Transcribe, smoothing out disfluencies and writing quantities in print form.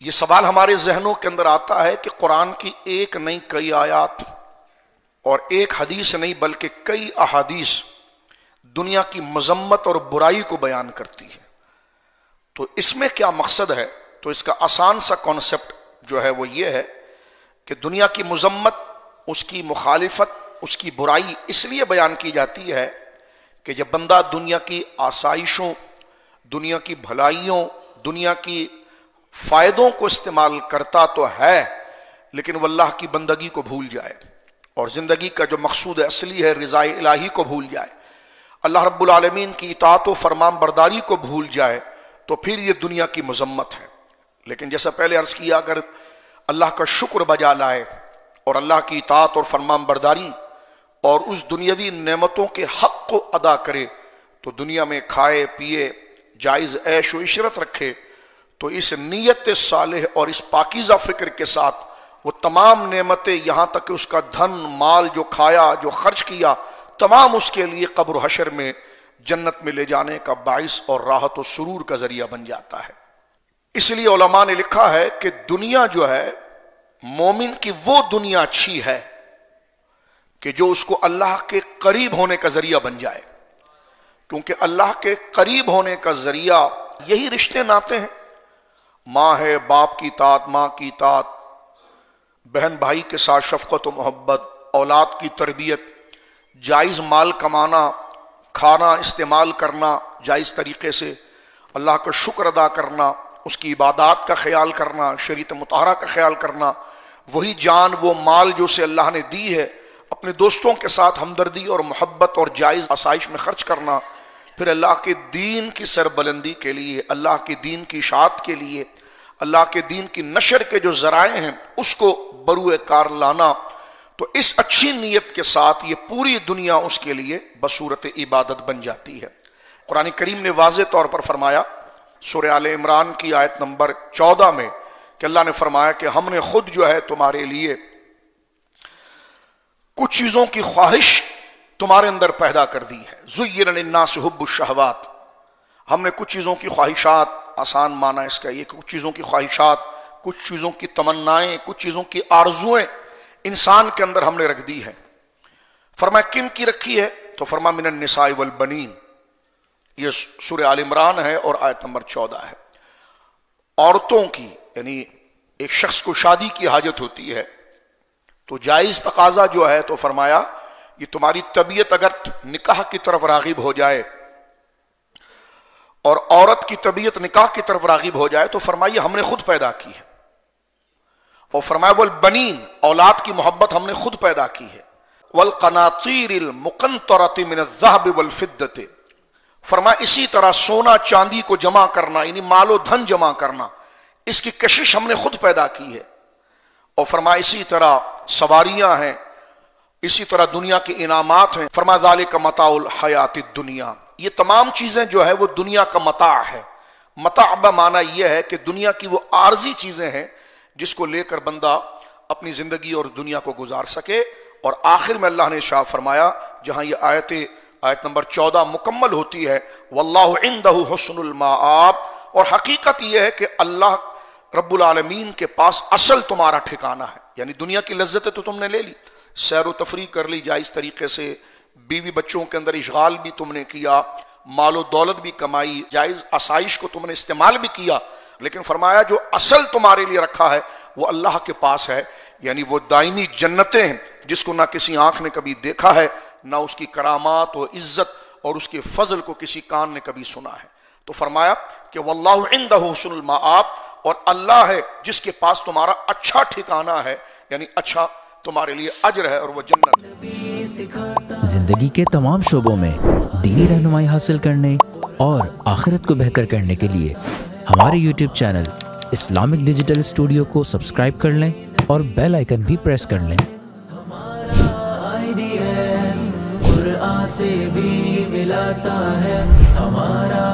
یہ سوال ہمارے ذہنوں کے اندر آتا ہے کہ قرآن کی ایک نہیں کئی آیات اور ایک حدیث نہیں بلکہ کئی احادیث دنیا کی مذمت اور برائی کو بیان کرتی ہے، تو اس میں کیا مقصد ہے؟ تو اس کا آسان سا کانسیپٹ جو ہے وہ یہ ہے کہ دنیا کی مذمت، اس کی مخالفت، اس کی برائی اس لیے بیان کی جاتی ہے کہ جب بندہ دنیا کی آسائشوں، دنیا کی بھلائیوں، دنیا کی فائدوں کو استعمال کرتا تو ہے، لیکن وہ اللہ کی بندگی کو بھول جائے اور زندگی کا جو مقصود اصلی ہے رضا الہی کو بھول جائے، اللہ رب العالمین کی اطاعت و فرمان برداری کو بھول جائے، تو پھر یہ دنیا کی مذمت ہے۔ لیکن جیسا پہلے عرض کیا، اگر اللہ کا شکر بجا لائے اور اللہ کی اطاعت اور فرمان برداری اور اس دنیاوی نعمتوں کے حق کو ادا کرے، تو دنیا میں کھائے پیے، جائز عیش و عشرت رکھے، تو اس نیت صالح اور اس پاکیزہ فکر کے ساتھ وہ تمام نعمتیں، یہاں تک کہ اس کا دھن مال جو کھایا، جو خرچ کیا، تمام اس کے لیے قبر و حشر میں جنت میں لے جانے کا باعث اور راحت و سرور کا ذریعہ بن جاتا ہے۔ اس لیے علماء نے لکھا ہے کہ دنیا جو ہے، مومن کی وہ دنیا اچھی ہے کہ جو اس کو اللہ کے قریب ہونے کا ذریعہ بن جائے، کیونکہ اللہ کے قریب ہونے کا ذریعہ یہی رشتے ناتے ہیں، ماں ہے باپ کی اطاعت، ماں کی اطاعت، بہن بھائی کے ساتھ شفقت و محبت، اولاد کی تربیت، جائز مال کمانا، کھانا استعمال کرنا جائز طریقے سے، اللہ کا شکر ادا کرنا، اس کی عبادات کا خیال کرنا، شریعت مطہرہ کا خیال کرنا، وہی جان وہ مال جو اسے اللہ نے دی ہے اپنے دوستوں کے ساتھ ہمدردی اور محبت اور جائز آسائش میں خرچ کرنا، پھر اللہ کے دین کی سربلندی کے لیے، اللہ کے دین کی اشاعت کے لیے، اللہ کے دین کی نشر کے جو ذرائع ہیں اس کو بروئے کار لانا، تو اس اچھی نیت کے ساتھ یہ پوری دنیا اس کے لیے بصورت عبادت بن جاتی ہے۔ قرآن کریم نے واضح طور پر فرمایا سورہ آل عمران کی آیت نمبر 14 میں کہ اللہ نے فرمایا کہ ہم نے خود جو ہے تمہارے لیے کچھ چیزوں کی خواہش تمہارے اندر پیدا کر دی ہے، زُيِّنَ لِلنَّاسِ حُبُّ الشَّهَوَاتِ، ہم نے کچھ چیزوں کی خواہشات، آسان معنی اس کا یہ کہ کچھ چیزوں کی خواہشات، کچھ چیزوں کی تمنائیں، کچھ چیزوں کی آرزویں انسان کے اندر ہم نے رکھ دی ہیں۔ فرمایا کن کی رکھی ہے؟ تو فرمایا من النساء والبنین، یہ سورہ آل عمران ہے اور آیت نمبر 14 ہے۔ عورتوں کی، یعنی ایک شخص کو شادی کی حاجت ہوتی ہے تو جائز تقاضا جو ہے، تو فرمایا یہ تمہاری طبیعت اگر نکاح کی طرف راغب ہو جائے اور عورت کی طبیعت نکاح کی طرف راغب ہو جائے، تو فرمایا ہم نے خود پیدا کی ہے، اور فرمایا والبنین، اولاد کی محبت ہم نے خود پیدا کی ہے، والقناطیر المقنطرۃ من الذهب والفضۃ، فرمایا اسی طرح سونا چاندی کو جمع کرنا، یعنی مال و دھن جمع کرنا، اس کی کشش ہم نے خود پیدا کی ہے، اور فرمایا اسی طرح سواریاں ہیں، اسی طرح دنیا کے انعامات ہیں، فرمایا ذالک متاع الحیات الدنیا، یہ تمام چیزیں جو ہے وہ دنیا کا متاع ہے۔ متاع بمعنی یہ ہے کہ دنیا کی وہ عارضی چیزیں ہیں جس کو لے کر بندہ اپنی زندگی اور دنیا کو گزار سکے، اور آخر میں اللہ نے ارشاد فرمایا جہاں یہ آیت نمبر 14 مکمل ہوتی ہے، واللہ عندہ حسن المآب، اور حقیقت یہ ہے کہ اللہ رب العالمین کے پاس اصل تمہارا ٹھکانہ ہے، یعنی دنیا کی لذتیں تو تم نے لے لی، سیر و تفریح کر لی جائز طریقے سے، بیوی بچوں کے اندر اشغال بھی تم نے کیا، مال و دولت بھی کمائی، جائز آسائش کو تم نے استعمال بھی کیا، لیکن فرمایا جو اصل تمہارے لیے رکھا ہے وہ اللہ کے پاس ہے، یعنی وہ دائمی جنتیں ہیں جس کو نہ کسی آنکھ نے کبھی دیکھا ہے، نہ اس کی کرامات و عزت اور اس کے فضل کو کسی کان نے کبھی سنا ہے۔ تو فرمایا کہ واللہ عندہ حسن المآب، اور اللہ ہے جس کے پاس تمہارا اچھا ٹھکانہ ہے، یعنی اچھا تمہارے لیے اجر ہے اور وہ جنت ہے۔ زندگی کے تمام شعبوں میں دینی رہنمائی حاصل کرنے اور آخرت کو بہتر کرنے کے لیے ہمارے YouTube channel Islamic digital studio کو سبسکرائب کر لیں اور بیل آئیکن بھی پریس کر لیں۔ قرآن سے بھی ملاتا ہے ہمارا